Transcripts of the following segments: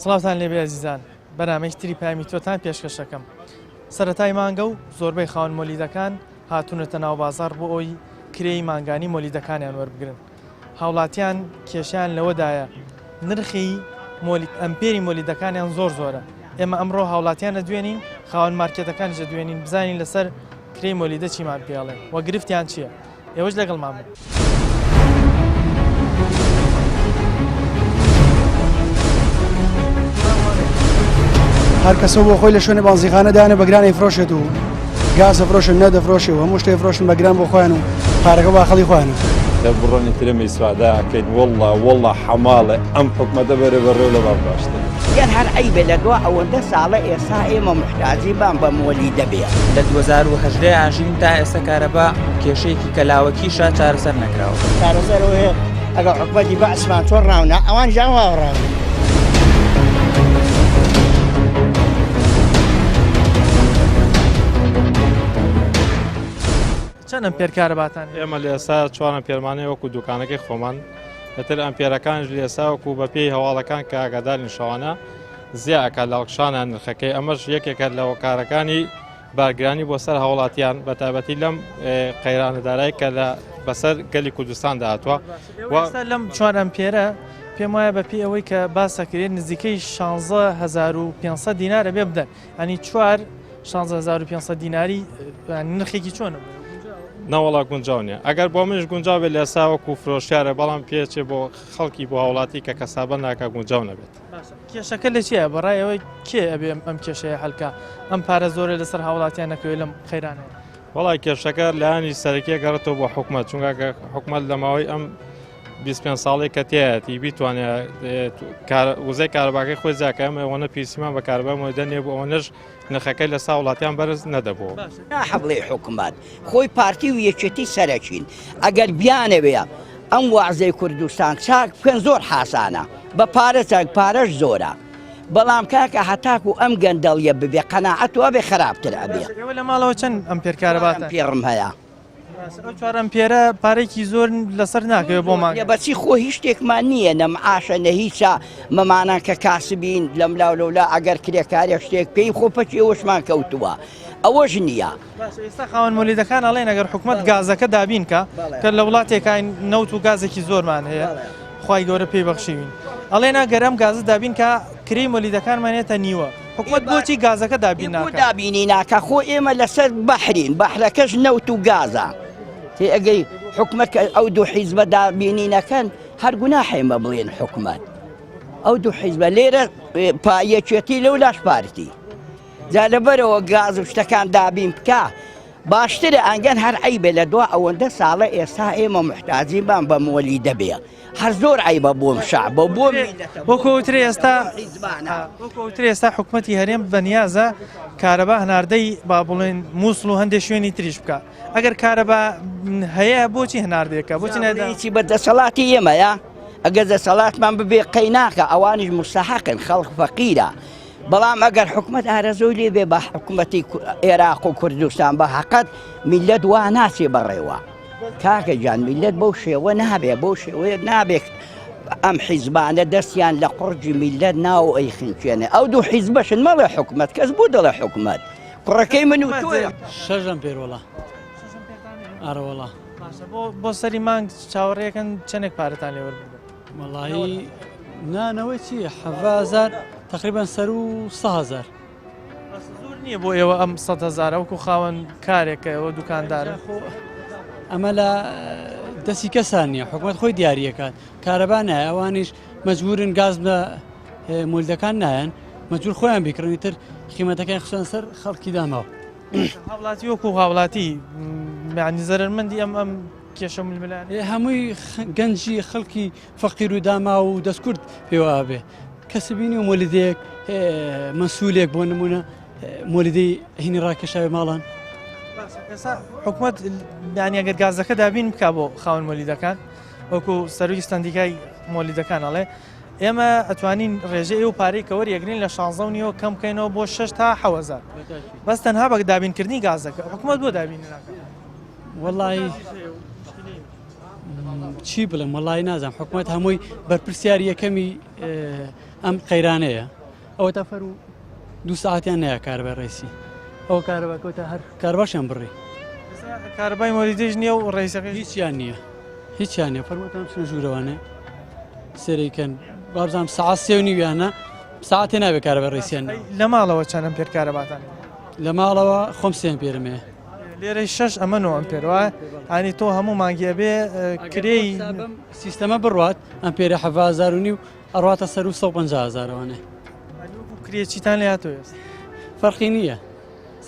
سڵاوتان لێبێ ئەزیزان، بەنامەی پامیتۆتان پێشکەشەکەم. سەرەتای مانگە و زۆربەی خاوەن مۆلیدەکان هاتوونەتە ناو بازاڕ بۆ ئەوی کرێی مانگانی مۆلیدەکانیان وەربگرن. هاوڵاتیان کێشیان لەوەدایە نرخی ئەمپێری مۆلیدەکانیان زۆر زۆرە. ئێمە ئەمڕۆ هاوڵاتیانە دوێنین، خاوەن مارکێتەکانیشە دوێنین، بزانین لەسەر کرێی مۆلیدە چیمان پێڵێ وە گرفتیان چییە. ئێوەش لەگەڵمان بن. هەر کەسە بۆ خۆی لە شوێنە بانزیخانە دایانە بەگرانی فرۆشێت و گاز ئەفرۆشن نەدەفرۆشێ و هەموو شتێ فرۆشن بەگران بۆ خۆیان و پارەکە باخەڵی خۆیانە. بڕۆنی ترە میسواداکەین وەڵڵا حەماڵێ ئەم حکومەتە بەرە بەڕێو لە باشتر. گەر هەر عیبێ لە دو ئەوەندە ساڵە ئێستا ئێمە محتاجی بان بە مۆلیدە بێ. لە 2010 ئاژین تا ئێستا کارەبا کێشەیەکی کەلاوەکیشە چارەسەر نەکراوە. چارەسەرەوە هەیە ئەگەر حکومەتی بەعسمان چۆن ڕاونە ئەوان ژان واوەڕاون. چەند ئەمپێر کارەباتان؟ ئێمە لە ئێستا 4 ئەمپێرمانەیە وەکو دوکانەکەی خۆمان، لەتر ئەمپێرەکانش لە ئێستا وەکو بە پێی هەواڵەکان کە ئاگادارین شەوانە زیاکە لاڵکشانە نرخەکەی. ئەمەش یەکێکە لە هۆکارەکانی بارگرانی بۆ سەر هەوڵاتیان بە تایبەتی لەم قەیرانەدارایی کە بەسەر گەلی کوردستان داهاتوە. لەم 4 ئەمپێرە پێم وایە بە پێی ئەوەی کە باسەکرێت نزیکەی 16,500 دینارە بێ بدەن، ئەنی 16,500 دیناری نرخێکی چۆنە؟ نەوەڵا گونجاو نیە. ئەگەر بۆ منش گونجاو بێت لە ئێستا وەکو فرۆشیارە، بەڵام پێچێ بۆ خەڵکی بۆ هاوڵاتی کە کەسابە ناکە گونجاو نەبێت. کێشەکە لە چیە؟ بەڕای ئەوەی کێ ئەبێ ئەم کێشەیە هەلکە ئەم پارە زۆرە لەسەر هاوڵاتیان نەکەوێت لەم خەیرانەیە؟ وەڵای کێشەکە لایانی سەرەکیە گەڕێتەوە بۆ حکومەت، چونکە حکومەت لە ماوەی ئەم 25 ساڵی کە تایەتی بیتوانێت وزەی کارەباکەی خۆی زیاکە ئەوەنە پیسیمان بە کارەبای مۆلیدە نیە بۆ ئەوەنەش نرخەکەی لە وڵاتیان بەرز نەدەبوو. ناحەبڵێ حکومەت خۆی پارتی و یەکێتی سەرەکین ئەگەر بیانەوێ ئەم واعزەی کوردستان چاک بکەن زۆر حاسانە، بە پارە چاک پارەش زۆرە، بەڵام کاکە هەتاکو ئەم گەندەڵیە ببێ قەناعەتەوە بێ خراپتر ئەبێ. لە ماڵەوە چەند ئەمپێر کارەباتە؟ پێڕم هەیە. 4 ئەمپێرە پارێکی زۆر لەسەر ناکەوێت بۆمان. بەچی خۆ هیچ شتێکمان نییە، نە معاشە نە هیچە مەمانە کە کاسبین لەم لاولەولا ئەگەر کرێکارێ شتێک پێی خۆپەچی ئەوەشمان کەوتووە ئەوەش نییە. ئێستا خاوەن مۆلیدەکان ئەڵێن ئەگەر حکومەت گازەکە دابین کە لە وڵاتێکە نەوت و گازێکی زۆرمان هەیە، خوای گەورە پێی بەخشیوین، ئەڵێنا گەرەم گازە دابین کە کرێی مۆلیدەکانمانێتە نیوە. حکومەت بۆچی گازەکە دابین ناکە؟ دابینی ناکە خۆ ئێمە لەسەر بەحرین، بەحرەکەش نەوت و گازە. ئەگەی حکومەت ئەو دوو حیزبە دابینی نەکەن هەر گوناحێمە بڵێن حکومەت. ئەو دوو حیزبە لێرە یەکێتی لەو لاش پارتی جا لەبەرەوە گاز و شتەکان دابین بکە باشترە. ئەنگەن هەر عیبێ لە دو ئەوەندە ساڵە ئێستا ئێمە محتاجی بان بە مۆلیدە بێ. هەر زۆر عیبە بۆم شعبە بۆ وەکوترێ ئێستا حکومەتی هەرێم بەنیازە کارەبا هەناردەی با بڵێن مووسڵ و هەندێک شوێنی تریش بکە. ئەگەر کارەبا هەیە بۆچی هەناردەیەکە؟ بۆچی نەداچی بە دەسەڵاتی ئێمەیە؟ ئەگەر دەسەڵاتمان ببێ قەیناکە ئەوانیش مستحقن، خەڵک فەقیرە. بەڵام ئەگەر حکومەت ئارەزۆی لێ بێ بە حکومەتی عێراق و کوردستان بە حەقەت میلەت وا ناچێ بەڕێوە. کاکە جان میلەت بەو شێوە نابێ، بەو شێوەیە نابێت ئەم حیزبانە دەستیان لە قڕجی میلەت ناو ئەیخینچێنێ. ئەو دوو حیزبەشن مەڵێ حکومەت، کەس بوو دەڵێ حکومەت کوڕەکەی من و تۆیە. 6 ئەمپێرۆڵە ئارەوەڵا بۆ سەری مانگ چاوەڕێەکەن چەندێک پارەتان لێ وەربگرن؟ وەڵایی نانەوەی چی 7,000 تقریبان سەر و 100,000 زۆر نییە بۆ ئێوە ئەم 100,000 وەکو خاوەن کارێکە ئەوە دوکاندارە. ئەمە لە دەستی کەسان نییە، حکومەت خۆی دیاریەکات کارەبا نایە، ئەوانیش مەجبورن گاز بە مۆلیدەکان نایەن، مەجبور خۆیان بیکڕن، تر قیمەتەکەی خستۆن سەر خەڵکی داماوە. هاوڵاتی وەکو هاوڵاتی معنی زەرمەندی ئەم کێشە ململان هەمووی گەنجی خەڵکی فەقیر و داما و دەستکورد پێوە بێ. کەسی بینی و مۆلیدەیەک مەسوولێک بۆ نمونە مۆلیدەی هینی ڕاکێشاوی ماڵان. حکومەت دانی ئەگەر گازەکە دابین بکە بۆ خاوەن مۆلیدەکان وەکو سەروی ستەندیکای مۆلیدەکان ئەڵێ ئێمە ئەتوانین ڕێژەی و پارەی کە وەریەگرین لە 16 کەم بکەینەوە بۆ 6 تا 1000 بەس تەنها بە دابینکردنی گازەکە حکوومەت بۆ دابین وەڵی چی بڵێم وەڵی نازانم حکوومەت هەمووی بەرپرسیار یەکەمی ئەم قەیرانەیە ئەوە تا فەر و 2 ساعتیان نەیە کاربە ڕێسی ئەو کارەبەکەوتە هەر کارباشیان بڕی کاربای مۆلیدەش نییە و ڕێیسەکە هیچیان نییە هیچیان نیە فەرمەتان چنە ژوورەوانێ سێریکەن بابزانام ساعت 3:30 ساعتێ نابێت کاربە ڕێسیان لە ماڵەوە چەند ئەمپێر کارەباتان لە ماڵەوە خۆم 3 ئەمپێرمەیە لێرەی 6 ئەمە 9 ئەمپێر وایە ئانی تۆ هەموو مانگیە بێ کرێی سیستەمە بڕوات ئەمپێرە 7,500 و ئەڕاتە سەر و 150,000وانێ کرێچیتان لە هاتۆ فەرقی نییە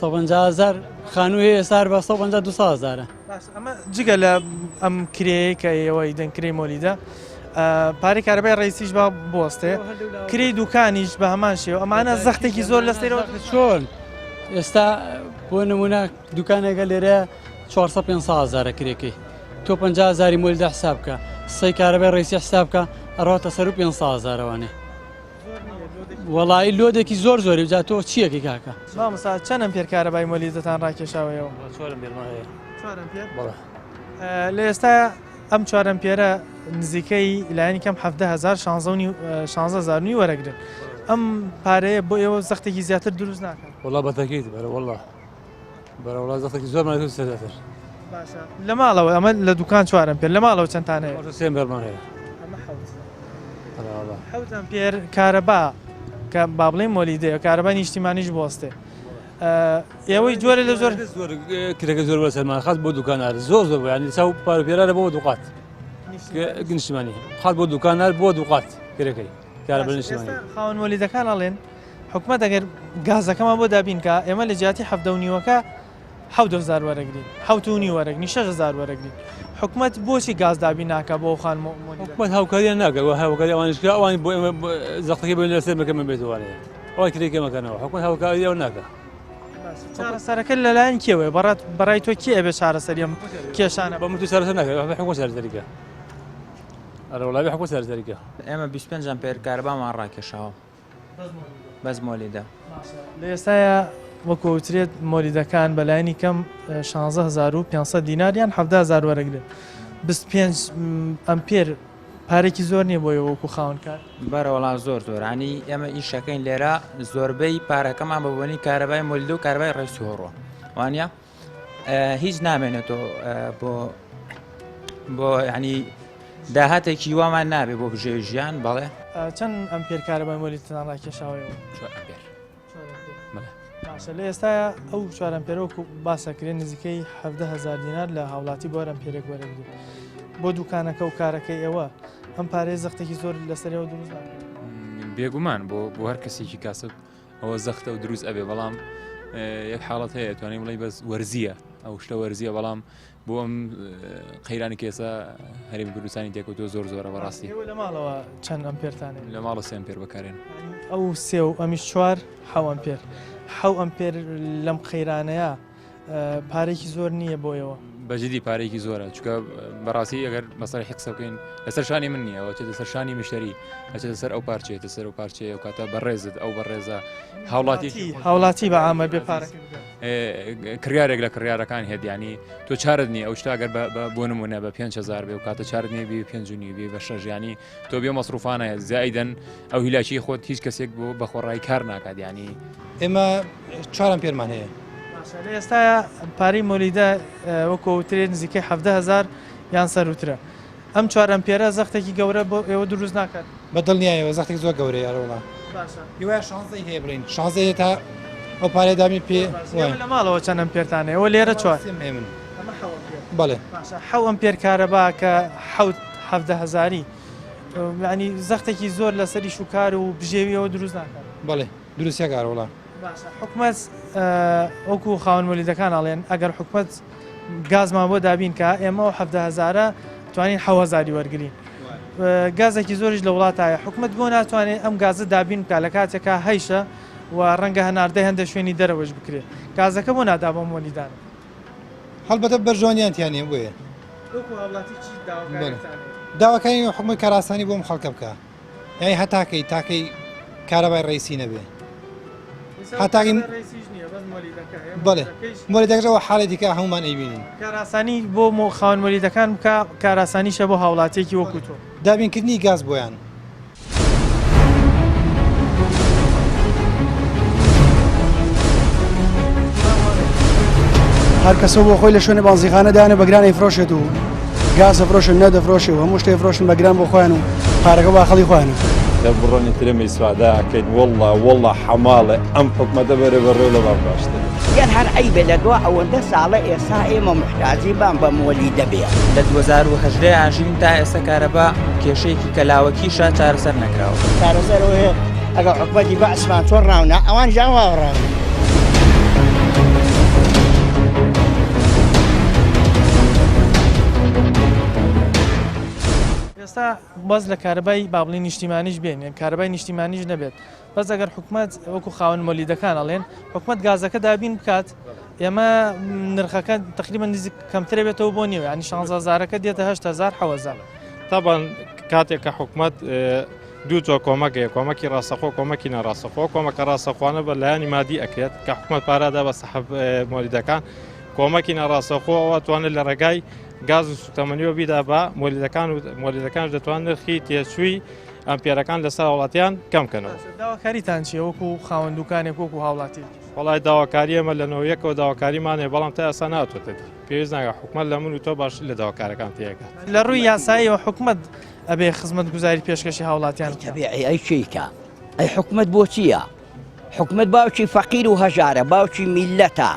150,000 خانوو هەیە سار بە 150,000 ئەمە جگە لە ئەم کرێی کە ئێوەی دەنگکرێی مۆلیدە پارەی کارەبای ڕێسیش بە بۆستێ کری دوکانیش بە هەمان شێوە ئەمانە زەختێکی زۆر لە سێرەوە چۆن ئێستا بۆ نمونە دوکانێکە لێرە 400-500,000 کرێکەی تۆ 50,000 مۆلیدە حساب بکە سەی کارەبای ڕێسی حساب بکە ئەڕاتە سەر و 500,000وانێ وەڵی لۆدێکی زۆر زۆری بجات تۆ چیەکەی کاکە مامۆستا چەند ئەمپێر کارەبای مۆلیدەتان ڕاکێشاوەیەوە لە ئێستا ئەم 4 ئەمپێرە نزیکەی لایەنی کەم 16,000 وەرەگرن ئەم پارەیە بۆ ئێوە زەختێکی زیاتر دروست ناکەن والله بەتەکیت بەرەوەڵا زەختێکی زۆر سەرەتر لە ماڵەوە ئەمە لە دوکان 4 ئەمپێر لە ماڵەوە چەندتانەیە بەرمان هەیە حەوت ئەمپێر کارەبا کە با بڵێن مۆلیدەیە کارەبای نیشتیمانیش بۆستێ ئێوەی جۆرە لە زۆر کرێکە زۆر بە سەرمان خاص بۆ دوکانار زۆر ینی ساو پارۆپێرارە بۆ دوقات نیشتیمانی خاڵ بۆ دوکانار بۆ دوقات کرێکەی کارە بە نیشتیمانی خاوەن مۆلیدەکان ئەڵێن حکوومەت ئەگەر گازەکەمان بۆ دابینکە ئێمە لە جیاتی 7.5 7,000 وەرەگرین 7.5 وەرەگرین 6,000 وەرەگرین حکوومەت بۆچی گاز دابین ناکە بۆ خان حکوومەت هاوکاریان ناکە و هاوکاری ئەوانشکە ئەوانی بۆ ئێمە زەختەکەی بێن لەسەر مەکەمە بێتوانەیە ئەوان کرێکە مەکەنەوە حکوومەت هاوکاری ئەو ناکە چارەسەرەکە لەلایەن کێوێ بەڕای تۆ کێ ئەبێ چارەسەریم کێشانە بە متو چارەسەر ناکە حکوومەت چارەسەریکە ئەرە وڵاوی حکوومەت چارەسەریکە ئێمە 25 ئەمپێر کارەبامان ڕاکێشاوە بەس مۆلیدە لە ئێستاە وەکوترێت مۆلیدەکان بەلایەنی کەم 16,500 دیناریان 7,000 وەرەگرن 25 ئەمپێر پارێکی زۆر نییە بۆی وەکو خاونکار بەرەوەڵا زۆر زۆرانی ئێمە ئیشەکەین لێرە زۆربەی پارەکەمان بەبوونی کارەبای مۆلیدە و کارەبای ڕێسی هۆڕۆ وانە هیچ نامێنێتەوە بۆ ینی داهاتێکی وامان نابێت بۆ بژێوی ژیان بەڵێ چەند ئەمپێر کارەبای مۆلیدتان ڕاکێشاوەیەوە لە ئێستا ئەو 4 ئەمپێرەوەکو باسەکرێن نزیکەی 17,000 دینار لە هاوڵاتی بۆ ئەمپێرێک وەرەگرێت بۆ دوکانەکە و کارەکەی ئێوە ئەم پارێ زەختێکی زۆر لەسەرەوە دروست بێگومان بۆ هەر کەسێکی کاسب ئەوە زەختە و دروست ئەبێ بەڵام یەک حاڵەت هەیە توانین بڵێ بەس وەرزیە ئەو شتە وەرزیە بەڵام بۆ ئەم قەیرانی کێسە هەرێمی کوردستانی تێکەوتۆ زۆر زۆرە بەڕاستی لە ماڵەوە چەند ئەمپێرتانێت لە ماڵە 3 ئەمپێر بەکارێن ئەو 3 و ئەمیش 4 ئەمپێر 7 ئەمپێر لەم قەیرانەیە پارێکی زۆر نییە بۆیەوە بەجددی پارێکی زۆرە چکە بەڕاستی ئەگەر مەسەر حقسە بکەین لەسەر شانی من نییە ئەوە چێتە سەر شانی مشتری ئەچێتە سەر ئەو پارچێتە سەر و پارچەیە و کاتە بەڕێزت ئەو بەڕێزە هاوڵاتی بە ئامە بێ پارەکە کڕیارێک لە کڕیارەکان هێدیانی تۆ چارت نییە ئەو شتاگەر بۆ نمونە بە 5,000 بێ و کاتە چارت نیە بێ 5.5 بێ بە شەژیانی تۆ بێ مەسروفانە زائیدەن ئەو هیلاکی خۆت هیچ کەسێک بۆ بەخۆڕای کار ناکات ینی ئێمە 4 ئەمپێرمان هەیە لە ئێستا پارەی مۆلیدە وەکوترێت نزیکەی 17,000 یان سەروترە ئەم 4 ئەمپێرە زەختێکی گەورە بۆ ئێوە دروست ناکات بەدڵ نیایەوە زەختێک زۆر گەورەیە ئەرەوڵا هیوای 16 هەیە بڵین 16 تا ئەو پارەی دامی پێ لە ماڵەوە چەند ئەمپێرتانێ ئەوە لێرە 4 من بەڵێ 7 ئەمپێر کارەبا کە 17,000 ینی زەختێکی زۆر لەسەری شوکار و بژێویەوە دروست ناکات بەڵێ دروستیا کارەوڵا حکوومەت وەکو خاوەن مۆلیدەکان ئەڵێن ئەگەر حکوومەت گازمان بۆ دابین کە ئێمە 17,000 توانین 7,000 وەرگین گازێکی زۆریش لە وڵاتایە حکوومەت بۆ ناتوانێت ئەم گازە دابین بکە لە کاتێکا هەیشە و ڕەنگە هەناردەی هەندە شوێنی دەرەوەش بکرێت گازەکە بۆ نادا بە مۆلیدان هەڵبەتە بەرژوانیان تیانێ بۆیە داواکانی حکومەت کاراسانی بۆم خەڵکە بکە یعنی هەتاکەی تاکەی کارەبای ڕێیسی نەبێ هەتاکەی بڵێ مۆلیدەکەەوە حاڵێتی کە هەمومان ئەیبینین کاراسانی بۆ خاوەن مۆلیدەکان بکە کاراسانیشە بۆ هاوڵاتێکی وەکو تۆ دابینکردنی گاز بۆیان هەر کەسە بۆ خۆی لە شوێنە بانزیخانە دایانە بەگرانی فرۆشێت و گاز ئەفرۆشن نەدەفرۆشێ و هەموو شتێ فرۆشن بەگران بۆ خۆیان و پارەکە با خەڵی خۆیانە بڕۆنی ترمی سواداکەین وڵڵا حەماڵێ ئەم حکومەتە بەرە بەڕێ لە بام باشتر گەر هەر ئەیبێ لە دو ئەوەندە ساڵە ئێستا ئێمە محتاجی بام بە مۆلی دەبێ لە 2010 ئاژین تا ئێستا کارەبا کێشەیەکی کەلاوەکیشە چارەسەر نەکراوە چارەسەرەوەی ئەگەر حکومەتی بە ئەسمان تۆ ڕاونە ئەوان ژاواڕان ئێستا باز لە کارەبای بابڵی نیشتیمانیش بێن کارەبای نیشتیمانیش نەبێت بەس ئەگەر حکومەت وەکو خاوەن مۆلیدەکان ئەڵێن حکومەت گازەکە دابین بکات ئێمە نرخەکە تقریبا نزیک کەمترە بێتەوە بۆ نیوە ینی 16,000ەکە دێتە 8,000 حەوەزار تابان کاتێک کە حکومەت دوو جۆ کۆمەکەیە کۆمەکی ڕاستەخۆ کۆمەکی نەڕاستەخۆ کۆمەکە ڕاستەخواانە بە لایانی مادی ئەکرێت کە حکومەت پارادا بە سەحب مۆلیدەکان کۆمەکی نەڕاستەخۆ ئەوە توانێت لە ڕێگای گاز و سوتەمەنیەوە بیدا بە مۆلیدەکانش دەتوان نرخی تێچووی ئەمپێرەکان لەسەر وڵاتیان کەمکەنەوە داواکاریتان چیە وەکو خاوەن دوکانێک وەکو هاوڵاتی وڵای داواکاری ئەمە لە نەوەیەکەوە داواکاریمانێ بەڵام تا ئەسا ناتوێتێت پێویست ناگە حکومەت لە من و تۆ باش لە داواکارەکان تێکات لە ڕووی یاساییەوە حکومەت ئەبێ خزمەت گوزاری پێشکەشی هاوڵاتیان تەبیعی ئەی چیکە ئەی حکومەت بۆچییە حکومەت باوکی فەقیر و هەژارە باوکی میلەتە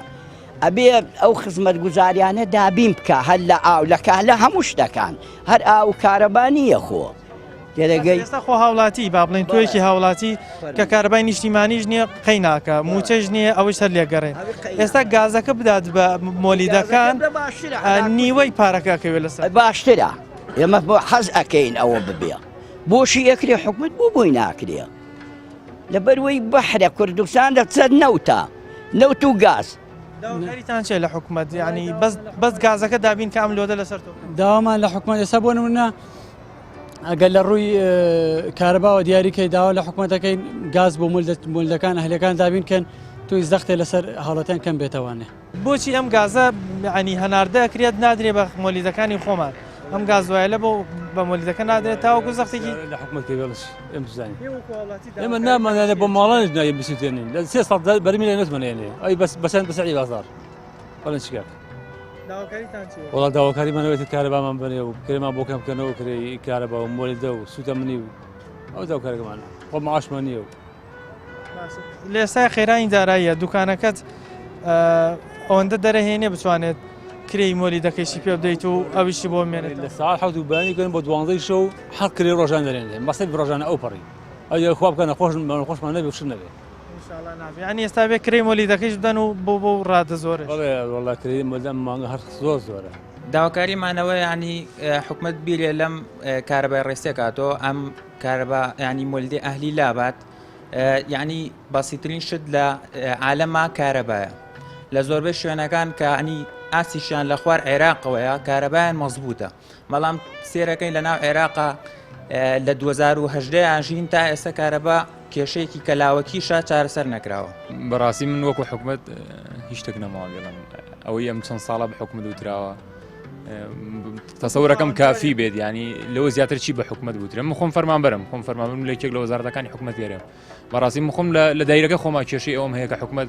ئەبێ ئەو خزمەت گوزاریانە دابین بکە هەر لە ئاو لە کالە هەموو شتەکان هەر ئاو کارەبانیە خۆ ئێستا خۆ هاوڵاتی با بڵین تۆیەکی هاوڵاتی کە کارەبای نیشتیمانیش نییە قەی ناکە موچەش نییە ئەوەی سەر لێگەڕێ ئێستا گازەکە بدات بە مۆلیدەکان نیوەی پارەکەکەوێت لەسەر باشترە ئێمە بۆ حەز ئەەکەین ئەوە ببێ بۆشی ئەکرێ حکومت بووی ناکرێ لەبەروەی بەحرە کوردستان دەچەر نەوت و گاز داواکاریتان چێ لە حکومەت ینی بەس گازەکە دابین کە ئەم لۆدە لەسەر تۆ داوامان لە حکومەت ئێستا بۆ نمونە ئەگەر لە ڕووی کارەباوە دیاریکەی داوا لە حکوومەتەکەی گاز بۆ مولدەکان ئەهلەکان دابینکەن توی زەختێ لەسەر حاڵەتیان کەم بێتەوانێ بۆچی ئەم گازە ینی هەناردە ئەکرێت نادرێ بە مۆلیدەکانی خۆمان ئەم گازوایە بۆ بە مۆلیدەکە نادرێت تاوەکو زەختێکی لە حکومەت پێڵش ئەم زانین ئێمە نامانێنێ بۆ ماڵانش نایە بسووتێنین لە 3 ساڵ بەرمی لە نوتمانێنێ ئەی بەسەن بەسەری بازار بەڵێن چیکار وڵا داواکاریمانەوێتی کارەبامان بنێ و کرێمان بۆ کەمکەنەوە کرێ کارەبا و مۆلیدە و سوتەمنی و ئەو داواکارەکەمانە خۆ مەعاشمان نییە و لە ئێستا خێرانی داراییە دوکانەکەت ئەوەندە دەرەهێنێ بتوانێت کرێی مۆلیدەکەیشی پێ بدەیت و ئەویشی بۆ مێنێت لە ساعت حەوت و بەیانی گەن بۆ 12 شەو حەق کرێ ڕۆژان دەرێنێ مەسەی ڕۆژانە ئەو پەڕی ئەو خواب بکەنە خۆشمان نەبێ وشت نەبێ ینی ئێستا بێ کرێی مۆلیدەکەیش بدەن و بۆ ڕادە زۆرە وڵا کرێ مۆلیدە مانگە هەر زۆرە داواکاریمانەوە ینی حکومت بیرێ لەم کارەبای ڕێستێ کاتۆ ئەم کارەبا ینی مۆلیدە ئەهلی لابات یعنی باسیترین شت لە عالەما کارەبایە لە زۆربەی شوێنەکان کە ئەنی ئاسیشیان لە خوار عێراقەوەیە کارەبایان مەزبوطە بەڵام سێرەکەین لە ناو عێراقا لە 2010 ئاژین تا ئێستا کارەبا کێشەیەکی کەلاوەکیشە چارەسەر نەکراوە بەڕاستی من وەکو حکومت هیچ شتێک نەماوە بێڵم ئەوەی ئەم چەند ساڵە بە حکومت وتراوە تەسەورەکەم کافی بێت ینی لەوە زیاتر چی بە حکومت بوترێ من خۆم فەرمان بەرم خۆم فەرمانبەرم لە یەکێک لە وەزارەتەکانی حکومت وێرە بەڕاستی من خۆم لە دایرەکە خۆما کێشەی ئەوم هەیە کە حکومت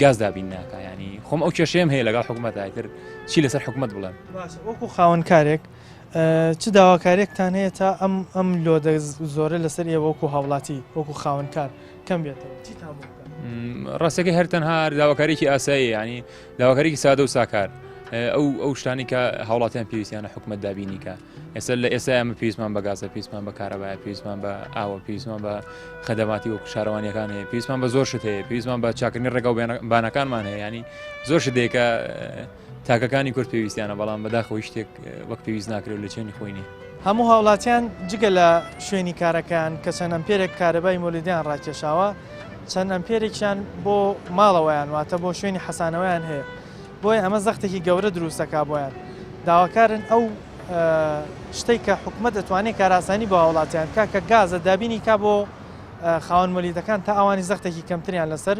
گاز دابین ناکە ینی خۆم ئەو کێشەیەم هەیە لەگەڵ حکومەت ئایتر چی لەسەر حکومت بڵێم وەکو خاوەن کارێک چ داواکارێکتان هەیە تا ئەم لۆدە زۆرە لەسەر ئێوە وەکو هاوڵاتی وەکو خاوەن کار کەم بێتەوە ڕاستەکەی هەر تەنها داواکاریی ئاسایی ینی داواکاریی سادە و ساکار ئەو شتانی کە هاوڵاتیان پێویستیانە حکومت دابینی کە ئێستا لە ئێستا ئەمە پێویستمان بە گازە پێویستمان بە کارەبایە پێویستمان بە ئاوە پێویستمان بە خەدەماتی وەکو شارەوانیەکان هەیە پێویستمان بە زۆر شت هەیە پێویستمان بە چاکردنی ڕێگە و بانەکانمان هەیە ینی زۆر شتێکە تاکەکانی کورد پێویستیانە بەڵام بەداخەوەی شتێک وەک پێویست ناکرێت لە چێنی خۆینی هەموو هاوڵاتیان جگە لە شوێنی کارەکان کە چەند ئەمپێرێک کارەبای مۆلیدیان ڕاکێشاوە چەند ئەمپێرێکیان بۆ ماڵەوەیان واتە بۆ شوێنی حەسانەوەیان هەیە بۆی ئەمە زەختێکی گەورە دروستەکە بۆیان داواکارن ئەو شتێک کە حکومەت دەتوانێت کاراسانی بۆ وڵاتیان کە گازە دابینی کا بۆ خاوەن مۆلیدەکان تا ئەوانی زەختێکی کەمتریان لەسەر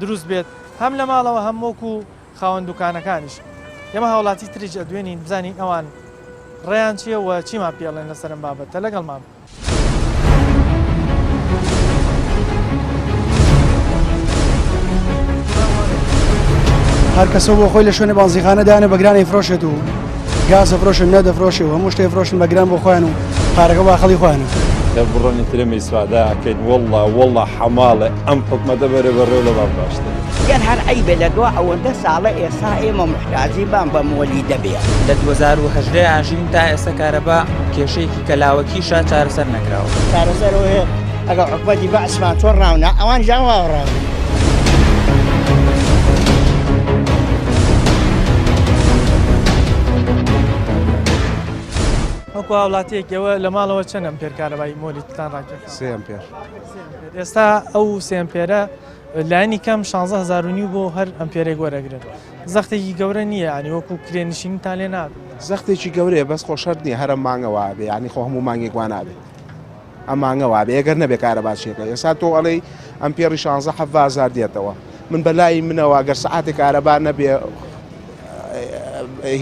دروست بێت هەم لە ماڵەوە هەم وەکو خاوەن دوکانەکانیش ئێمە هاوڵاتی تریش ئەدوێنین بزانین ئەوان ڕێیان چییە و چیمان پێڵێن لەسەرم بابەتە لەگەڵمان. هەر کەسە بۆ خۆی لە شوێنە بانزیخانەدانە بەگرانی فرۆشێت و گاز دەفرۆشن نەدەفرۆشێ و هەموو شتێ فرۆشن بەگران بۆ خۆیان و پارەکە بە خەڵی خۆیانە. بڕۆنی ترمی سواداکەین وەڵڵا حەماڵێ ئەم حکومەتە بەرە بەڕێو لە بام باشتر. گەن هەر عیبێ لە دو ئەوەندە ساڵە ئێستا ئێمە محتاجی بام بە مۆلی دەبێت. لە 2010 ئاژین تا ئێستا کارەبا کێشەیەکی کەلاوەکیشە چارەسەر نەکراوە. چارەسەرەوەی ئەگەر حکومەتی بەعسمان تۆ ڕاونە ئەوان ژاواڕاون. وەکو وڵاتیەکەوە لە ماڵەوە چەند ئەمپێر کارەبای مۆلیتان ڕاکێت؟ 3 ئەمپێر. ئێستا ئەو 3 ئەمپێرە لایەنی کەم 16,000 بۆ هەر ئەمپێرێک وەرەگرن. زەختێکی گەورە نییە ینی وەکو کرێنشینتان لێ نابێت. زەختێکی گەورەیە بەس خۆشەر نییە هەرم مانگەوا بێ ینی خۆ هەموو مانگێک وا نابێت. ئەم مانگەوا بێ ئەگەر نەبێ کارەباچێکە ئێستا تۆ ئەڵێ ئەمپێری 16,000 دێتەوە. من بەلای منەوە گەر سەعاتێک کارەبا نەبێ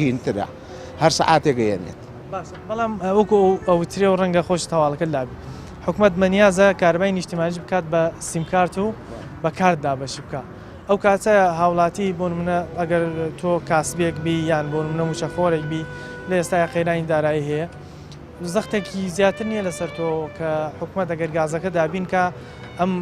هینترە هەر سەعاتێک گەیەنێت. بەڵام وەکو ئەوترێ و ڕەنگە خۆش تەواڵەکە لابی حکومت بەنیازە کارەبای نیشتیمانیش بکات بە سیمکارت و بە کارتدا بەشی بکە ئەو کاتە هاوڵاتی بۆ منە ئەگەر تۆ کاسبێک بی یان بۆ منە موچەخۆرێک بی لە ئێستای قەیرانی دارایی هەیە زەختێکی زیاتر نییە لەسەر تۆ کە حکومت ئەگەر گازەکە دابین کە ئەم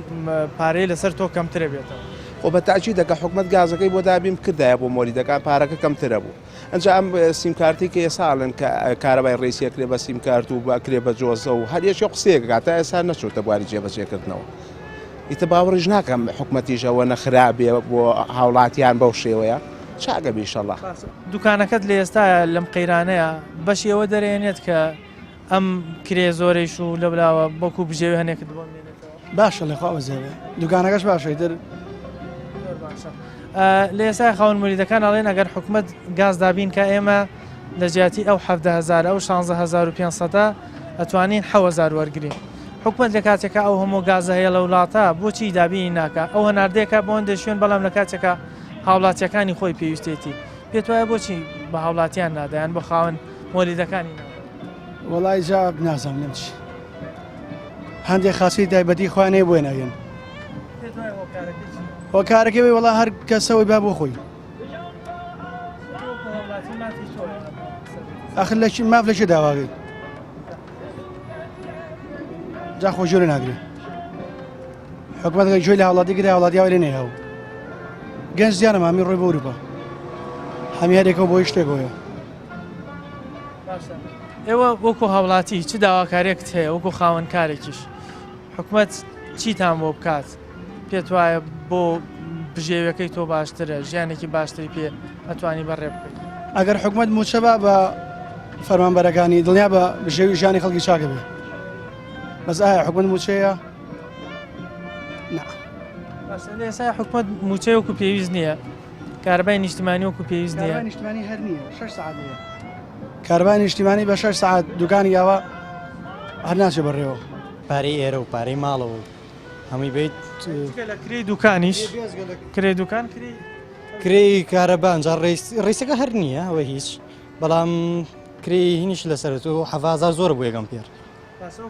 پارەی لەسەر تۆ کەمترە بێتەوە. خۆ بە تاچی دەکە حکومت گازەکەی بۆ دابین کردایە بۆ مۆلیدەکان پارەکە کەمترە بوو. ئەنج ئەم سیمکارتی کە ئێساڵن کە کارەبای ڕێسیەکرێ بە سیمکارت و بەکرێ بە جۆزە و هەریەکی قسەیەک کاتە ئێستا نەچوتە بواری جێبەجێکردنەوە. ئیتە باوەڕیش ناکەم حکومەتیشەوە نەخرابێ بۆ هاوڵاتیان بەو شێوەیە چاگە بیشەڵە. دوکانەکەت لە ئێستاە لەم قەیرانەیە بەشی ئەوە دەرێنێت کە ئەم کرێ زۆرەیش و لە بلاوە بەکو بژێوی هەنێکت بۆ باشە لەخوا بەزێوێ دوکانەکەش باشە تر لە ئێسای خاوەن مۆلیدەکان ئەڵێن ئەگەر حکومت گاز دابین کە ئێمە لە جیاتی ئەو 17,000 ئەو 16,500 ئەتوانین 7,000 وەرگین. حکومت لە کاتێکە ئەو هەموو گازە هەیە لە وڵاتە بۆچی دابینی ناکە ئەو هەناردەیەکە بۆ ئەوەندە شوێن بەڵام لە کاتێکە هاوڵاتیەکانی خۆی پێویستێتی پێت وایە بۆچی بە هاوڵاتیان نادایان بە خاوەن مۆلیدەکانی وەڵای جا نازانم لەم چی هەندێک خاسی تایبەتی خوانێ بۆی ناگەن وە کارەکەی وڵا هەر کەسەوەی با بۆ خۆی ئەخر لە ماف لەکێ داواگەی جا خۆ ژۆرە ناگرێت حکومەتەکە جۆی لە هاوڵاتی کرا هاوڵاتیاوە لێ نەهێڵ گەنج زیانە هەمی ڕۆی بە ئەوروپا هەمی هەرێکەوە بۆی شتێکەوەیە. ئێوە وەکو هاوڵاتی چ داواکارێکت هەیە وەکو خاوەن کارێکیش حکومەت چیتان بۆ بکات پێت وایە بۆ بژێوەکەی تۆ باشترە ژیانێکی باشتری پێ ئەتوانی بەڕێ بکەیت ئەگەر حکومەت موچەبا بە فەرمانبەرەکانی دڵنیا بە بژێوی ژیانی خەڵکی چاکە بێ بەس ئایا حکومەت موچەیە لە ئێسای حکومەت موچەی وەکو پێویست نییە کارەبای نیشتیمانی وەکو پێویست نییە نیشتیمانی هەر نییە 6 ساعت کارەبای نیشتیمانی بە 6 ساعت دوکانی یاوە هەر ناچێ بەڕێوە پارەی ئێرە و پارەی ماڵەوە هەمووی بیت لە کری دوکانیش کرێ دوکان کری کارەبا ئەنجا ڕێسەکە هەر نییە ئەوە هیچ بەڵام کری هینیش لەسەر و 7,000 زۆر بوو یەکەم پێر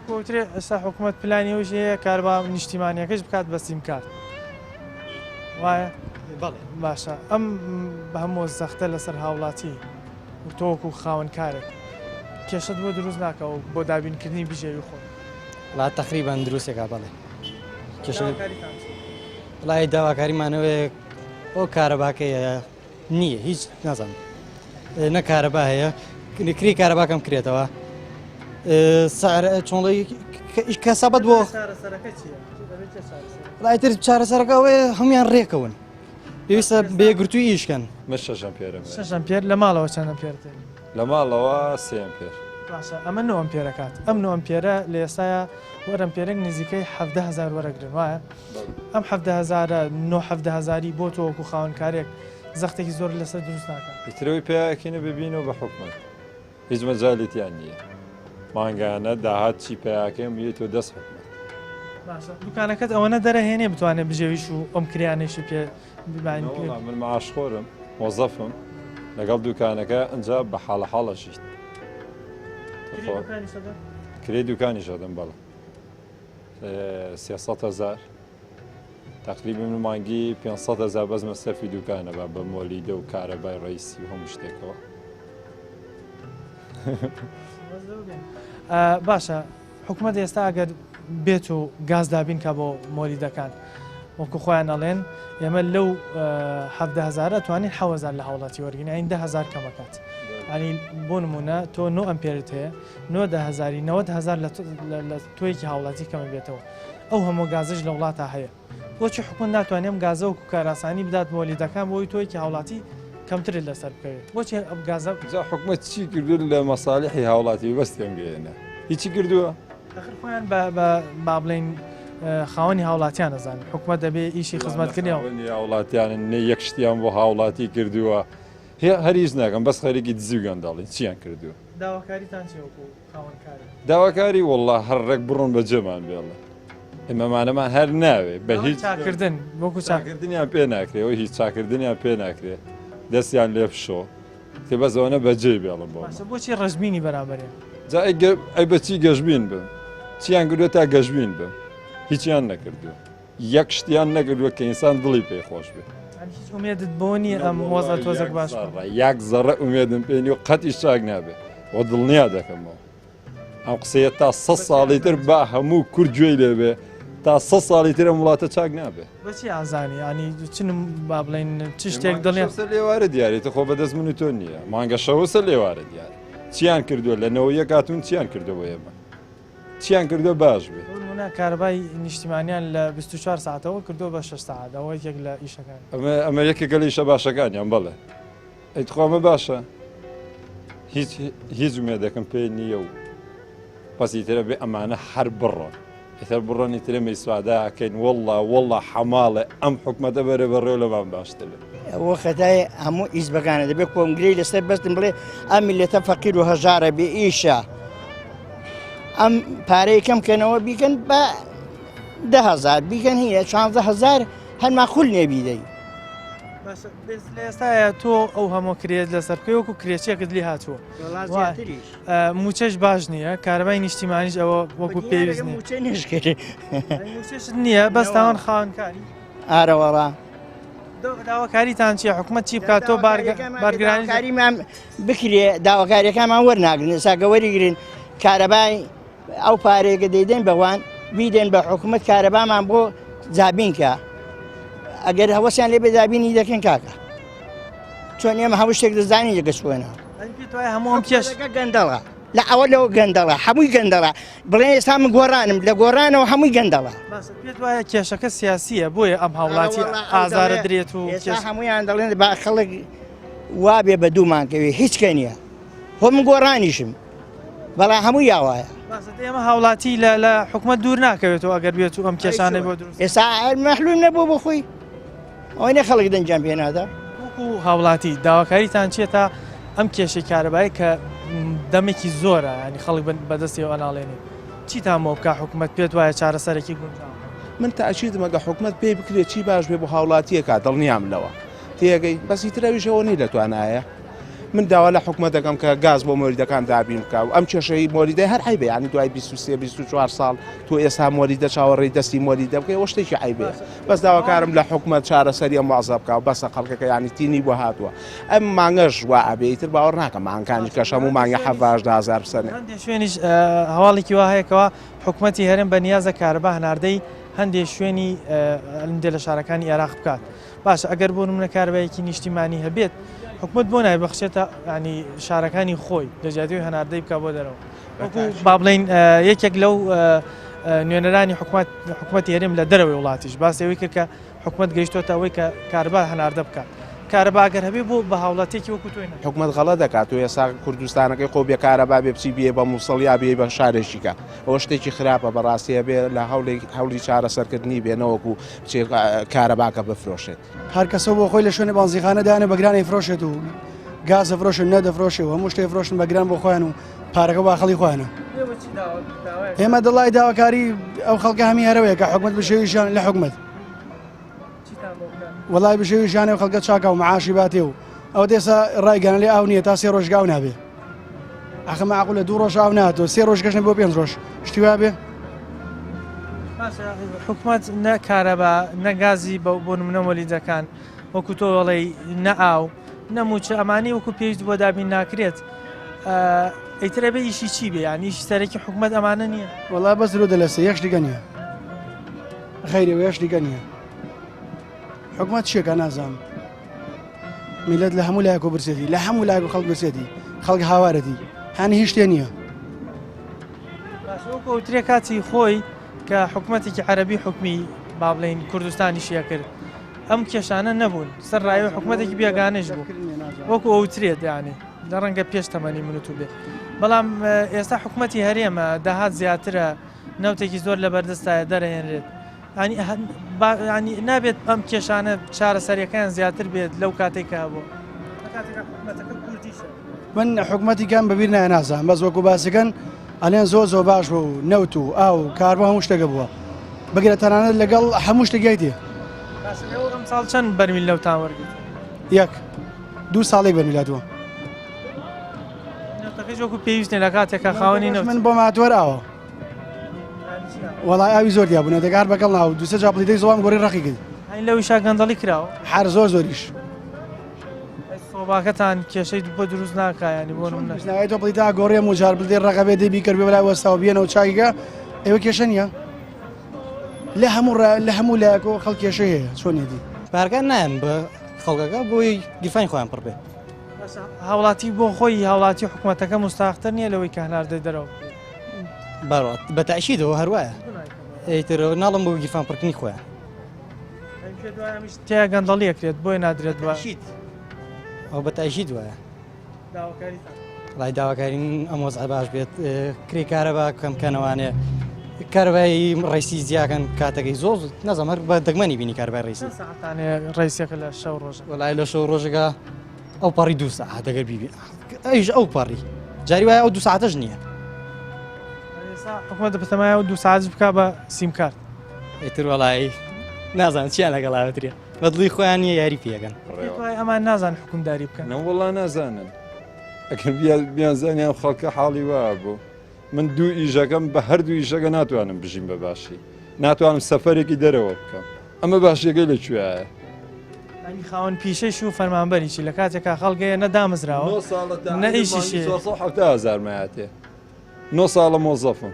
کۆترێ ئێستا حکومەت پلانیەوەش هەیە کارەبا نیشتیمانیەکەش بکات بە سیمکارت وایە باشە ئەم بە هەموو زەختە لەسەر هاوڵاتی تۆکو خاوەن کارێک کێشت بۆ دروست ناکەەوە بۆ دابینکردنی بژێوی خۆ لا تقریبان دروستێکا بڵێ وڵای داواکاریمانەوەی ئەو کارەباکەیە نییە هیچ نازانم نە کارەبا هەیە کری کارەباکەم کرێتەوە چۆنڵی کەسابەت بۆ لایتر چارەسەرەکەەوەی هەمویان ڕێکەون پێویستە بێگرتووی ئیشکەن من 6 ئەمپێرم 6 ئەمپێر لە ماڵەوە چەند ئەمپێر لە ماڵەوە 3 ئەمپێر باشە ئەمە 9 ئەمپێرەکات ئەم 9 ئەمپێرە لە ئێستاە وەرەمپێرێک نزیکەی 17,000 وەرەگرن وایە ئەم 17,000 بۆ تۆ وەکو خاوەن کارێک زەختێکی زۆر لەسەر دروست ناکات پترەوەی پێیاکەینە ببینەوە بە حکومەت هیچ مەجالیتیان نییە مانگانە داهات چی پێیاکەم یە تۆ دەست باشە دوکانەکەت ئەوەنە دەرەهێنێ بتوانێت بژێویش و ئەم کریانێکی پێ ببین من معاشخۆرم مۆزەفم لەگەڵ دوکانەکە ئەجا بە حاڵە حاڵەشیت کرێ دوکانی شەدەم بەڵە 300,000 تقریبا من مانگی 500,000 بەس مەسەفی دوکانە بە مۆلیدە و کارەبای ڕئیسی و هەموو شتێکەوە باشە حکوومەت ئێستا ئەگەر بێت و گاز دابین کە بۆ مۆلیدەکان وەکو خۆیان ئەڵێن ئێمە لەو 17,000 توانین 10,000 لە هاوڵاتی وەرگین ئاین 10,000 کەمەکات ینی بۆ نمونە تۆ 9 ئەمپێرت هەیە 9,000 90,000 لە تۆیەکی هاوڵاتی کەمە بێتەوە ئەو هەموو گازش لە وڵاتە هەیە بۆچی حکومت ناتوانێم گازە و کاراسانی بدات مۆلیدەکان بۆی تۆیکی هاوڵاتی کەمترت لەسەر بکەوێت بۆچی ئەم گازە حکومت چی کردو لە مەساڵحی هاوڵاتی بەستیان گەێنە هیچی کردووە خۆیان با بڵین خاوەنی هاوڵاتیان نەزانن حکومت دەبێ ئیشی خزمەتکردنەوە هاوڵاتیانن نە یەک شتیان بۆ هاوڵاتی کردووە هەریز ناکەم بەس خەریکی دزی و گەنداڵی چیان کردووە داواکاریتان چی وەکو خاوەنکارە داواکاری وەڵڵا هەرڕێک بڕۆن بە جێمان بێڵە ئێمەمانەمان هەر ناوێ بە هیچ چاکردن وەکو چاکردنیان پێ ناکرێت هیچ چاکردنیان پێ ناکرێت دەستیان لێ بشۆ کە بەزەوەنە بەجێ بێڵم بۆ بۆچی ڕژبینی بەرامبەرێ جا ئەی بەچی گەشتبین بم چیان کردووە تا گەشتبین بم هیچیان نەکردووە یەک شتیان نەکردووە کە ئینسان دڵی پێی خۆش بێت هیچ ئومێدت بۆ نیە ئەم وەزە تۆزێک باش یەک زەڕە ئومێدم پێنی و قەتیش چاک نابێت وە دڵنیا دەکەمەوە ئەم قسەیە تا 100 ساڵی تر با هەموو کورد گوێی لێبێ تا 100 ساڵی ترە وڵاتە چاک نابێت بەچی ئازانی ینی چنم با بڵێن چ شتێک دڵێن لێوارە دیارێتە خۆ بەدەست من و تۆ نییە مانگە شەوەسە لێوارە دیار چیان کردووە لەنەوە یەکاتون چیان کردەوە ئێمە چیان کردو باش بێت کاربای نیشتیمانیان لە 24 ساعتەوە کردو بە 6 ساعتەوە یەک لە ئیشەکان ئەمە یەکێکە لە ئیشە باشەکانیان بەڵێ ئەیتخوامە باشە هیچ ومێدەکەم پێ نییە و پەسی ترە بێ ئەمانە هەر بڕۆن ئێتر بڕۆنی ترە میسواداکەین وەڵڵا حەماڵێ ئەم حکومەتە بەرە بەڕێو لەمان باشتر ئەوە خەتای هەموو ئیش بەکانە دەبێت کۆنگرەی لەسەر بەستم بڵێ ئەم میلەتە فەقیر و هەژارە بێ ئیشە ئەم پارەی کەم کەنەوە بیکەن بە 10,000 بیکەن هەیە 16,000 هەرما خول نێبیدەی لە ئێستاە تۆ ئەو هەموو کرێت لەسەر بکەوەکو کرێچێکت لی هاتووە موچەش باش نییە کارەبای نیشتیمانیش ئەوە وەکو پێویست نییە بەستاوان خاوەنکاری ئارەوەڕا داواکاریتان چیە حکومت چی بکات تۆ بارگرانیمان بکرێ داواکاریەکانمان وەرناگرن ساگە وەریگرن کارەبای ئەو پارێکە دەیدەین بەوان بیدەن بە حکومت کارەبامان بۆ جابینکە ئەگەر هەوەسیان لێ بەدابینی دەکەن کاکە چۆن ئێمە هەموو شتێک دەزانین لەگە شوێنەوە هەموو پێشەکە گەندەڵە لە ئەوە لەوە گەندەڵە هەمووی گەندەڵە بڵێن ئێستا من گۆڕانم لە گۆڕانەوە هەمووی گەندەڵە پێت وایە کێشەکە سیاسیە بۆیە ئەم هاوڵاتی ئازارە درێت و هەمویان دەڵێن با خەڵک وابێ بە دوومانکەوێ هیچکە نییە خۆ من گۆڕانیشم بەڵام هەموو یاوایە ئێمە هاوڵاتی لە حکومت دوور ناکەوێتەوە ئەگەر بێت و ئەم کێشانەی بۆ دروست ئێستا مەحلول نەبوو بۆ خۆی ئەوەی نە خەڵک دەنجام پێنادا وەکو هاوڵاتی داواکاریتان چێتە ئەم کێشەی کارەبایی کە دەمێکی زۆرە ینی خەڵک بەدەستیەوە ئەناڵێنێ چیتان بۆ بکە حکومت پێت وایە چارەسەرێکی گونجاو من تاچیدمەگە حکومت پێی بکرێت چی باش بێ بۆ هاوڵاتیەکە دڵنیام لەوە تێگەی بەسی ترەویشەوە نی دەتوانایە من داوا لە حکومت دەکەم کە گاز بۆ مۆریدەکان دابین بکە و ئەم کێشەی مۆریدەی هەر عیبێ ینی دوای 23-24 ساڵ تۆ ئێستا مۆریدە چاوەڕێی دەستی مۆریدە بکەی ئەوە شتێکی عیبێ بەس داواکارم لە حکومت چارەسەری ئەم وازە بکە و بەسە خەڵکەکە ینی تینی بۆ هاتووە ئەم مانگەش وا ئەبێ ئیتر باوەڕ ناکەم مانگەکانی کەش هەموو مانگە 17,000 بسەنێ شوێنیش هەواڵێکی وا هەیەکەوە حکومەتی هەرێم بە نیازە کارەبا هەناردەی هەندێک شوێنی لەندێ لە شارەکانی عێراق بکات باشە ئەگەر بۆ نمونە کارەبایەکی نیشتیمانی هەبێت حکومت بۆ نایبەخشێتە ینی شارەکانی خۆی لەجیاتیی هەناردەی بکە بۆ دەرەوە با بڵین یەکێک لەو نوێنەرانی حکومەتی هەرێم لە دەرەوەی وڵاتیش باسەوەی کرد کە حکومت گەیشتۆتە ئەوەی کە کارەبا هەناردە بکات کارەباگەر هەبێ بۆ بە هاوڵاتێکی وەکو توێن حکومت غەڵەت دەکات و ئێستا کوردستانەکەی خۆ بێ کارەبا بێ بچی بێ بە مووسڵیا بێ بە شارێکیکە ئەوە شتێکی خراپە بەڕاستیە بێ لە هەوڵی چارەسەرکردنی بێنەوەکو کارەباکە بفرۆشێت هەر کەسە بۆ خۆی لە شوێنە بانزیخانە دانە بەگرانی فرۆشێت و گازە فرۆشن نەدەفرۆشێ و هەموو شتێ فرۆشن بە گران بۆ خۆیان و پارەکە با خەڵی خۆیانە ئێمە دڵای داواکاری ئەو خەڵکە هەمی هەرەوەیە کە حکومت بشێویشیان لە حکومت وڵای بشێویشیانێ و خەڵکە چاکە و معاشی باتێ و ئەو دێسا ڕایگەنە لێ ئاو نییە تا 3 ڕۆژگا و نابێ ئەخە معقول لە 2 ڕۆژ ئاو ناتەوە 3 ڕۆژ گەشتن بۆ 5 ڕۆژ شتی وا بێ حکومت نە کارەبا نەگازی بۆ نمونە مۆلیدەکان وەکو تۆ وەڵی نە ئاو نەموچە ئەمانی وەکو پێویست بۆ دابین ناکرێت ئەیترە بە ئیشی چی بێ یانی ئیشی سەرەکی حکومت ئەمانە نییە وەڵا بەس درۆ دەلەسە یەکش دیگە نییە خەیرەوە یەش دیگە نییە حکومت چێکە نازانم میلەت لە هەموو لایەک و برسێتی لە هەموو لایەک و خەڵک برسێتی خەڵک هاوارەتی هانی هیچ شتێ نییە وەکوترێ کاتی خۆی کە حکوومەتێکی عەرەبی حکمی با بڵێن کوردستانیشیە کرد ئەم کێشانە نەبوون سەر ڕایوە حکوومەتێکی بێگانەش بوو وەکو ئەوترێت یانی لە ڕەنگە پێش تەمەنی منوت بێ بەڵام ئێستا حکوومەتی هەرێمە داهات زیاترە نەوتێکی زۆر لە بەردەستایە دەرەهێنرێت ینی نابێت ئەم کێشانە چارەسەریەکان زیاتر بێت لەو کاتێکا بوو من حکوومەتی کام بەبییر نایە نازانم بەس وەکو باسەکەن ئەلێن زۆر باش بوو و نەوت و ئاو کاربوو هەموو شتێکە بووە بگرە تەنانەت لەگەڵ هەموو شتێکی تێ ئەم ساڵ چەند بەرمیل لەوتان وەرگیت 2 ساڵی بەرمیلاتوە وەکو پێویستنی لە کاتێکە خاوەنی من بۆ ماتوەر ئاوە وڵای ئاوی زۆر دیابوون دەگار بەگەڵ ناو دوسە جاپلیدەی زۆڵام گۆڕی ڕقی کرد لەوی شاگەندەڵی کراوە هەر زۆریش سۆباکەتان کێشەی بۆ دروست ناکایانی بۆ ناوای تۆ پلیدا گۆڕێ موجار بڵێ ڕقەبێ دەبی کرد بێ بەلای وەستاوە بێنەوە چاکیگە ئێوە کێشە نییە لە هەموو لایەکەوە خەڵک کێشە هەیە چۆنێتی پارگان نایەن بە خەڵکەکە بۆی گیرفانی خۆیان پڕ بێ هاوڵاتی بۆ خۆی هاوڵاتی حکوومەتەکە مستاختر نییە لەوەی کە هەناردەی دەرەوە باڕات بە تاشیدەوە هەروایە ئەیترەوە ناڵم بۆ گیرفان پڕکردنی خۆیان تیا گەندەڵیەکرێت بۆی نادرێت باشیت ئەو بە تاشید وایە ڕای داواکارین ئەم وەزع باش بێت کرێ کارەبا کەمکەنەوانێ کارەبایی ڕیسی زیاکەن کاتەکەی زۆر نەزەمەر بە دەگمەنی بینی کاربای ڕیسی ڕیسێکە لە شەو ڕۆژ وەلای لە شەو ڕۆژەکە ئەو پەڕی 2 ساعت دەگەر بیبی ئەیش ئەو پەڕی جاری وایە ئەو 2 ساعتەش نییە حکومەت دەپەتەمایە و 2 ساعت بکە بە سیمکارت ئیتر وەڵایی نازان چیان لەگەڵاوەترێ بەدڵی خۆیان نییە یاری پێگەن ئەمان نازان حکومداری بکەن نەوەڵا نازانن ئەکەم بیانزانیان خەڵکە حاڵی وا بوو من 2 ئیژەکەم بە هەردوو ئیژەکە ناتوانم بژیم بە باشی ناتوانم سەفەرێکی دەرەوە بکەم ئەمە باشیەکەی لەکوێیە ئەنی خاوەن پیشەش و فەرمانبەریی لە کاتێکا خەڵگەیە نەدامەزراوە نەئیشی 1970 مایاتێ 9 ساڵە مۆزەفم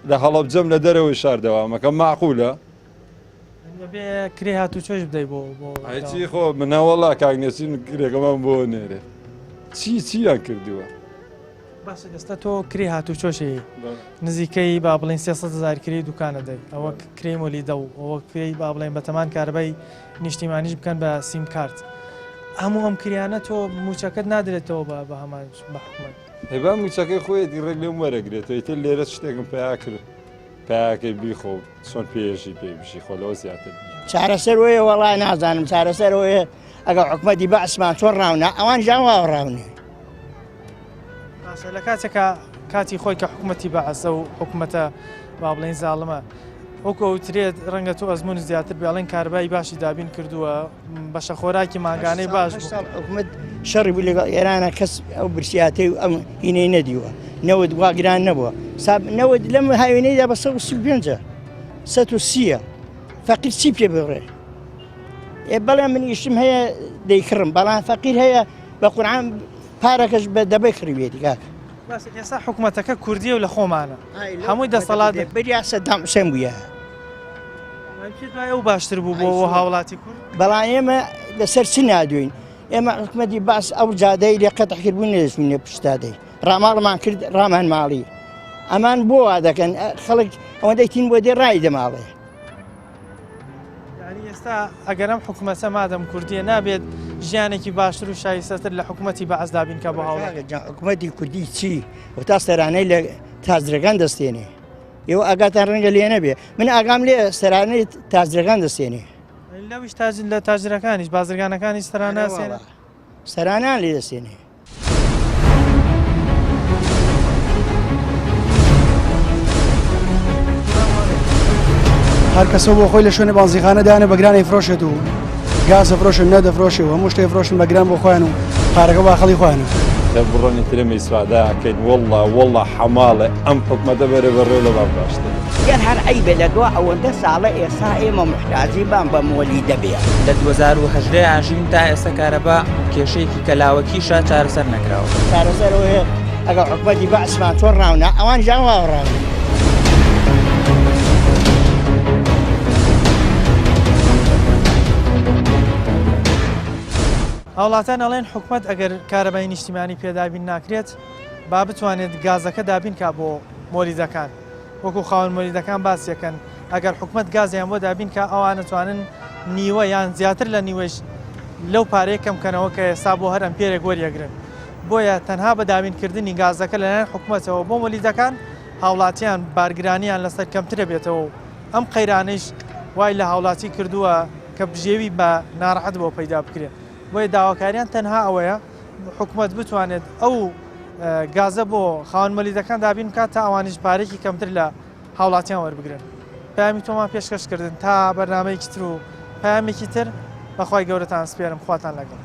لە هەڵەبجەم لە دەرەوەی شاردەوامەکە معقولە بێ کرێ هاتوو چۆش بدەی بۆ هیچی خۆ منەوەڵا کاگنێسین کرێکەمان بۆ نێرێ چییان کردووە باشە دەستە تۆ کرێ هاتوو چۆشی نزیکەی با بڵین 300,000 کری دوکانە دەی ئەوە کرێی مۆلی دە و ئەوە کرێی با بڵێن بەتەمان کاربەی نیشتیمانیش بکەن بە سیم کارت هەموو ئەم کریانە تۆ موچەکەت نادرێتەوە بە هەمان بە حکومەت هێبا موچەکەی خۆیەتی ڕێک لێم وەرەگرێتەوە تر لێرە شتێکم پیا کرد پیاکەی بیخۆ چۆن پێشی پێبشی خۆلەوە زیاتر چارەسەر وەیە وەڵای نازانم چارەسەر وەیە ئەگەر حکومەتی بەعسمان چۆن ڕاونە ئەوان ژاوا ڕاونێ لە کاتێکە کاتی خۆی کە حکوومەتی بەعسە و حکوومەتە با بڵێن زاڵمە وەکو ئەوترێت ڕەنگە تۆ ئەزمموی زیاتر بێڵێن کاربایی باشی دابین کردووە بەشە خۆراکی ماگانەی باش حکومت شەڕی بوو لەگەڵ ئێرانە کەس ئەو برسیاتی و ئەم هینەی نەدیوە نەوت واگران نەبووە نەوت لەم هاوێنەیدا بە 135 130 فەقیر چی پێ بڕێ بەڵێ من ئیشم هەیە دەیکڕم بەڵام فەقیر هەیە بە قورعان پارەکەش بە دەبەی خڕوێتی کاکە ئێستا حکوومەتەکە کوردیە و لە خۆمانە هەمووی دەسەڵات بەریاسە سەدام حوسێن بووە ئەو باشتر بوو بۆ هاوڵاتی کورد بەڵام ئێمە لەسەر چ نادوین ئێمە حکومەتی باس ئەو جادەی لێ قەتەحکردبوون نەدەستمینێ پشتادەی ڕاماڵمان کرد ڕامان ماڵی ئەمان بۆ وا دەکەن خەڵک ئەوەندەی تین بۆ دێ ڕای دەماڵێ ئێستا ئەگەرم حکوومەتە مادەم کوردیە نابێت ژیانێکی باشتر و شایستەتر لە حکوومەتی بەعەز دابین کە بۆ هاوڵات حکوومەتی کوردی چی و تا سەرانەی لە تازرەکان دەستێنێ ئێوە ئاگاتان ڕەنگە لێ نەبێ من ئاگام لێ سەرانەی تازرەکان دەستێنێ لەویش لە تاجرەکانیش بازرگانەکانی سەرانە سەرانان لێ دەستێنێ. هەر کەسە بۆ خۆی لە شوێنە بازیخانە دانە بەگرانی فرۆشێت و گازە فرۆشن نەدەفرۆشێ و هەموو شتێ فرۆشن بەگران بۆ خۆیان و پارەکە با خەڵی خۆیانە. لە بڕۆنی ترمی سواداکەین وەڵڵا حەماڵێ ئەم حکومەتە بەرە بەڕێ لە با باشتر. گەر هەر ئەیبێ لە دو ئەوەندە ساڵە ئێستا ئێمە محتاجی بان بە مۆلی دەبێ. لە 2010 ئاژین تا ئێستا کارەبا کێشەیەکی کەلاوەکیشە چارەسەر نەکراوە. چارەسەرەوەی ئەگەر حکومەتی بەعسمان چۆن ڕاونە ئەوان ژاواڕاون. هاوڵاتیان ئەڵێن حکومت ئەگەر کارەبای نیشتیمانی پێدابین ناکرێت با بتوانێت گازەکە دابین کا بۆ مۆلیدەکان وەکو خاوەن مۆلیدەکان باسیەکەن ئەگەر حکومت گازیان بۆ دابین کە ئەوان نتوانن نیوە یان زیاتر لە نیوەش لەو پارەیە کەمکەنەوە کە ئێستا بۆ هەر ئەمپێرێک وەریەگرن بۆیە تەنها بە دابینکردنی گازەکە لەلایەن حکومەتەوە بۆ مۆلیدەکان هاوڵاتیان بارگرانیان لەسەر کەمترە بێتەوە ئەم قەیرانەیش وای لە هاوڵاتی کردووە کە بژێوی بە ناڕەحەت بۆ پەیدا بکرێت بۆیە داواکاریان تەنها ئەوەیە حکومت بتوانێت ئەو گازە بۆ خاوەن مۆلیدەکان دابین کات تا ئەوانش پارێکی کەمتر لە هاوڵاتیان وەربگرن پامی تۆمان پێشکەشکردن تا بەرنامەیەکی تر و پامێکی تر بەخوای گەورەتان سپێرم خواتان لەگەڵ.